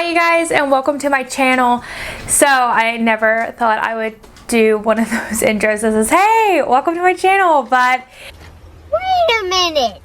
Hi you guys, and welcome to my channel. So I never thought I would do one of those intros that says, hey, welcome to my channel, but wait a minute,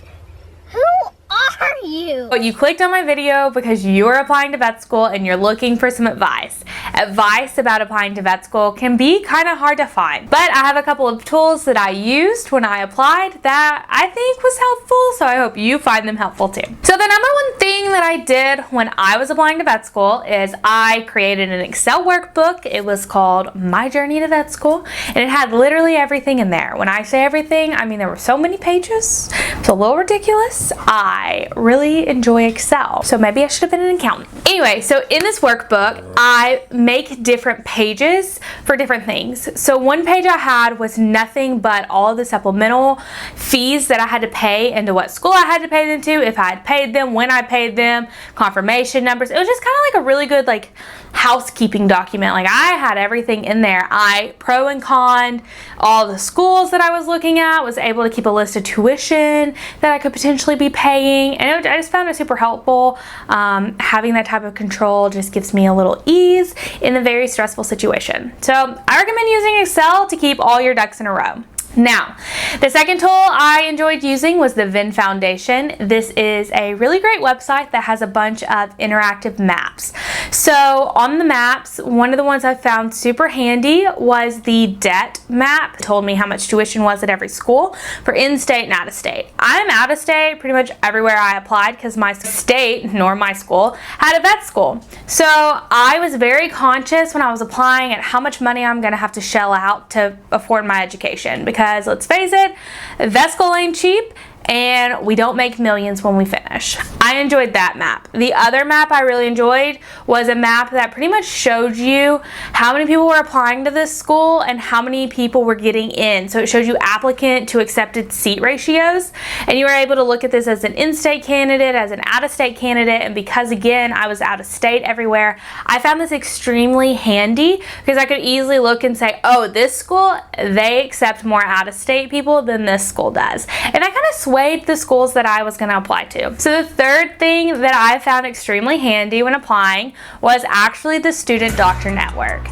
who are you? you clicked on my video because you're applying to vet school and you're looking for some advice. Advice about applying to vet school can be kind of hard to find, but I have a couple of tools that I used when I applied that I think was helpful, so I hope you find them helpful too. So the number one thing that I did when I was applying to vet school is I created an Excel workbook. It was called My Journey to Vet School, and it had literally everything in there. When I say everything, I mean there were so many pages. It's a little ridiculous. I really enjoy Excel, so maybe I should have been an accountant. Anyway, so in this workbook, I make different pages for different things. So one page I had was nothing but all of the supplemental fees that I had to pay and to what school I had to pay them to, if I had paid them, when I paid them, confirmation numbers. It was just kind of like a really good housekeeping document. Like I had everything in there. I pro and con all the schools that I was looking at, was able to keep a list of tuition that I could potentially be paying, and I just found it super helpful. Having that type of control just gives me a little ease in a very stressful situation. So I recommend using Excel to keep all your ducks in a row. Now, the second tool I enjoyed using was the VIN Foundation. This is a really great website that has a bunch of interactive maps. So on the maps, one of the ones I found super handy was the debt map. It told me how much tuition was at every school for in-state and out-of-state. I'm out-of-state pretty much everywhere I applied because my state, nor my school, had a vet school. So I was very conscious when I was applying at how much money I'm going to have to shell out to afford my education, because let's face it, vet school ain't cheap and we don't make millions when we finish. I enjoyed that map. The other map I really enjoyed was a map that pretty much showed you how many people were applying to this school and how many people were getting in. So it showed you applicant to accepted seat ratios, and you were able to look at this as an in-state candidate, as an out-of-state candidate, and because again I was out of state everywhere, I found this extremely handy because I could easily look and say, oh, this school, they accept more out-of-state people than this school does. And I kind of swayed the schools that I was going to apply to. So the third thing that I found extremely handy when applying was actually the Student Doctor Network.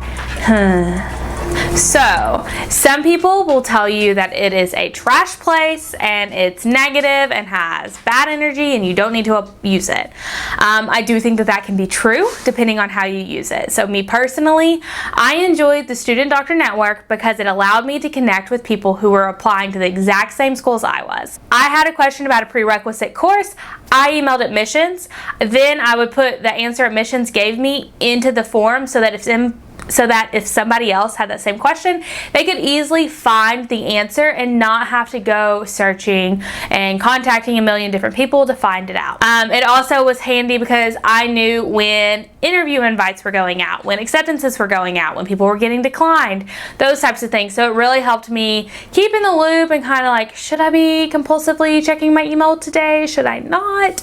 So some people will tell you that it is a trash place and it's negative and has bad energy and you don't need to use it. I do think that that can be true depending on how you use it. So me personally, I enjoyed the Student Doctor Network because it allowed me to connect with people who were applying to the exact same schools I was. I had a question about a prerequisite course. I emailed admissions. Then I would put the answer admissions gave me into the form so that if somebody else had that same question, they could easily find the answer and not have to go searching and contacting a million different people to find it out. It also was handy because I knew when interview invites were going out, when acceptances were going out, when people were getting declined, those types of things. So it really helped me keep in the loop and kind of like, should I be compulsively checking my email today? Should I not?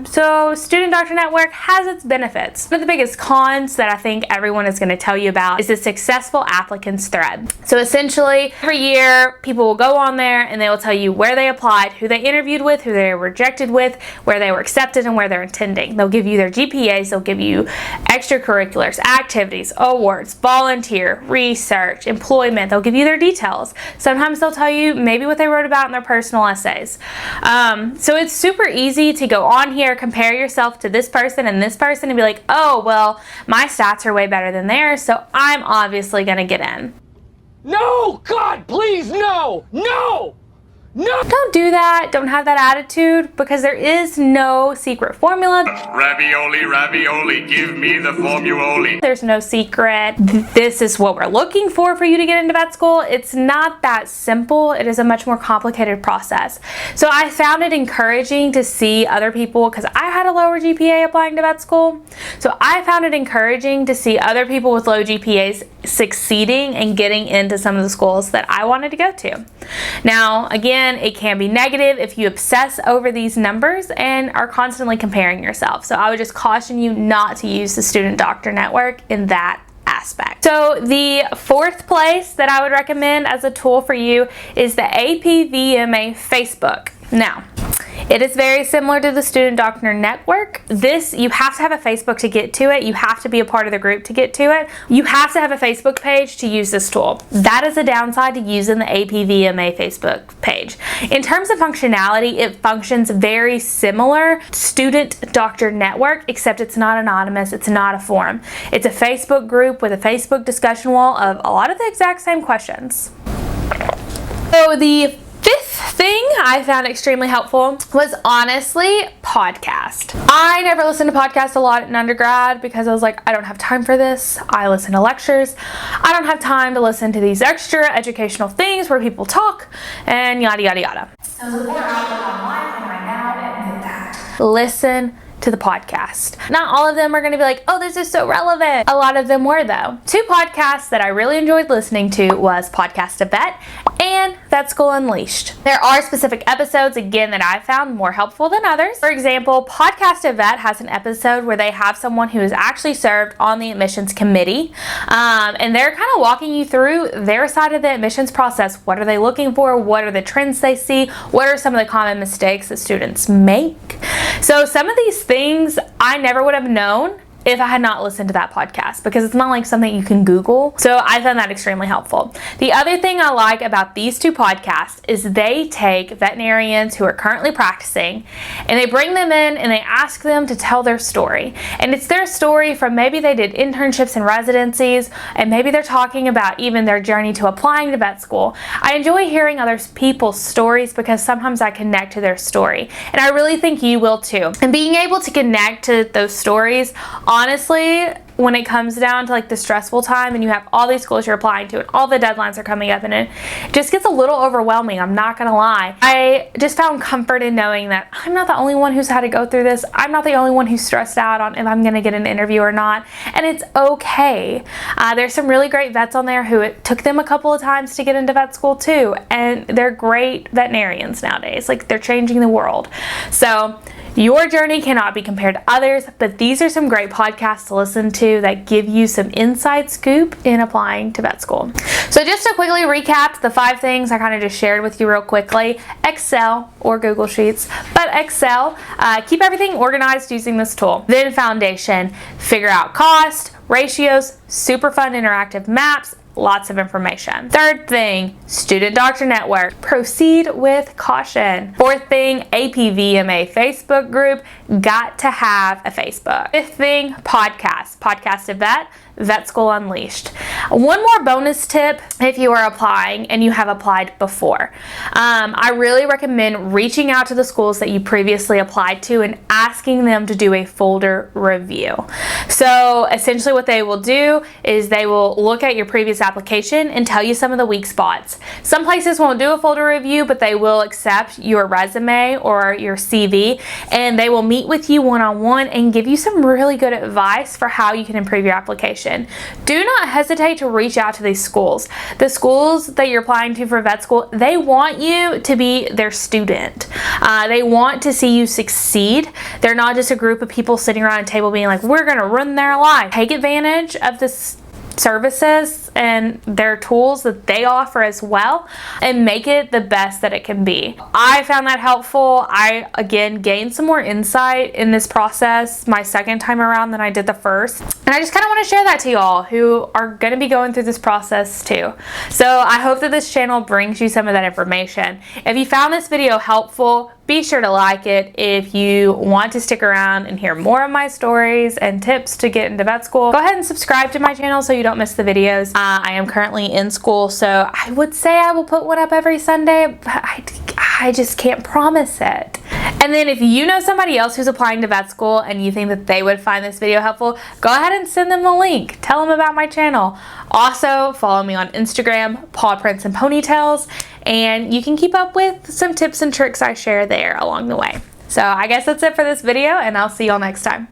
So Student Doctor Network has its benefits. One of the biggest cons that I think everyone is going to tell you about is the successful applicants thread. So essentially every year people will go on there and they will tell you where they applied, who they interviewed with, who they were rejected with, where they were accepted, and where they're attending. They'll give you their GPAs, they'll give you extracurriculars, activities, awards, volunteer, research, employment. They'll give you their details. Sometimes they'll tell you maybe what they wrote about in their personal essays. So it's super easy to go on here, compare yourself to this person and this person and be like, oh, well, my stats are way better than theirs, so I'm obviously gonna get in. No! God, please, no! No! No! Don't do that. Don't have that attitude, because there is no secret formula. Ravioli, ravioli, give me the formula. There's no secret. This is what we're looking for you to get into vet school. It's not that simple. It is a much more complicated process. So I found it encouraging to see other people, because I had a lower GPA applying to vet school. So I found it encouraging to see other people with low GPAs succeeding and getting into some of the schools that I wanted to go to. Now, again, it can be negative if you obsess over these numbers and are constantly comparing yourself. So I would just caution you not to use the Student Doctor Network in that aspect. So the fourth place that I would recommend as a tool for you is the APVMA Facebook. Now, It is very similar to the Student Doctor Network. This, you have to have a Facebook to get to it. You have to be a part of the group to get to it. You have to have a Facebook page to use this tool. That is a downside to using the AP/VMA Facebook page. In terms of functionality, it functions very similar to Student Doctor Network, except it's not anonymous, it's not a forum. It's a Facebook group with a Facebook discussion wall of a lot of the exact same questions. So the fifth thing I found extremely helpful was honestly podcast. I never listened to podcasts a lot in undergrad because I was like, I don't have time for this. I listen to lectures. I don't have time to listen to these extra educational things where people talk and yada yada yada. So there's more outlet online and right now and with that. Listen to the podcast. Not all of them are going to be like, oh, this is so relevant. A lot of them were though. Two podcasts that I really enjoyed listening to was Podcast to Vet and Vet School Unleashed. There are specific episodes, again, that I found more helpful than others. For example, Podcast to Vet has an episode where they have someone who has actually served on the admissions committee, and they're kind of walking you through their side of the admissions process. What are they looking for? What are the trends they see? What are some of the common mistakes that students make? So some of these things I never would have known if I had not listened to that podcast, because it's not like something you can Google. So I found that extremely helpful. The other thing I like about these two podcasts is they take veterinarians who are currently practicing and they bring them in and they ask them to tell their story. And it's their story from maybe they did internships and residencies, and maybe they're talking about even their journey to applying to vet school. I enjoy hearing other people's stories because sometimes I connect to their story. And I really think you will too. And being able to connect to those stories, honestly, when it comes down to like the stressful time and you have all these schools you're applying to and all the deadlines are coming up and it just gets a little overwhelming, I'm not gonna lie. I just found comfort in knowing that I'm not the only one who's had to go through this. I'm not the only one who's stressed out on if I'm gonna get an interview or not, and it's okay. There's some really great vets on there who it took them a couple of times to get into vet school too, and they're great veterinarians nowadays. Like, they're changing the world. So your journey cannot be compared to others, but these are some great podcasts to listen to that give you some inside scoop in applying to vet school. So just to quickly recap the 5 things I kind of just shared with you real quickly: Excel or Google Sheets, but Excel, keep everything organized using this tool. Then foundation, figure out cost, ratios, super fun interactive maps, lots of information. Third thing, Student Doctor Network, proceed with caution. Fourth thing, AP/VMA Facebook group, got to have a Facebook. Fifth thing, podcast to vet, Vet School Unleashed. One more bonus tip if you are applying and you have applied before. I really recommend reaching out to the schools that you previously applied to and asking them to do a folder review. So essentially what they will do is they will look at your previous application and tell you some of the weak spots. Some places won't do a folder review, but they will accept your resume or your CV, and they will meet with you one-on-one and give you some really good advice for how you can improve your application. Do not hesitate to reach out to these schools. The schools that you're applying to for vet school, they want you to be their student. They want to see you succeed. They're not just a group of people sitting around a table being like, we're gonna run their life. Take advantage of this services and their tools that they offer as well, and make it the best that it can be. I found that helpful. I, again, gained some more insight in this process my second time around than I did the first. And I just kind of want to share that to y'all who are going to be going through this process too. So I hope that this channel brings you some of that information. If you found this video helpful, be sure to like it. If you want to stick around and hear more of my stories and tips to get into vet school, go ahead and subscribe to my channel so you don't miss the videos. I am currently in school, so I would say I will put one up every Sunday, but I just can't promise it. And then if you know somebody else who's applying to vet school and you think that they would find this video helpful, go ahead and send them the link. Tell them about my channel. Also, follow me on Instagram, Paw Prints and Ponytails, and you can keep up with some tips and tricks I share there along the way. So I guess that's it for this video, and I'll see y'all next time.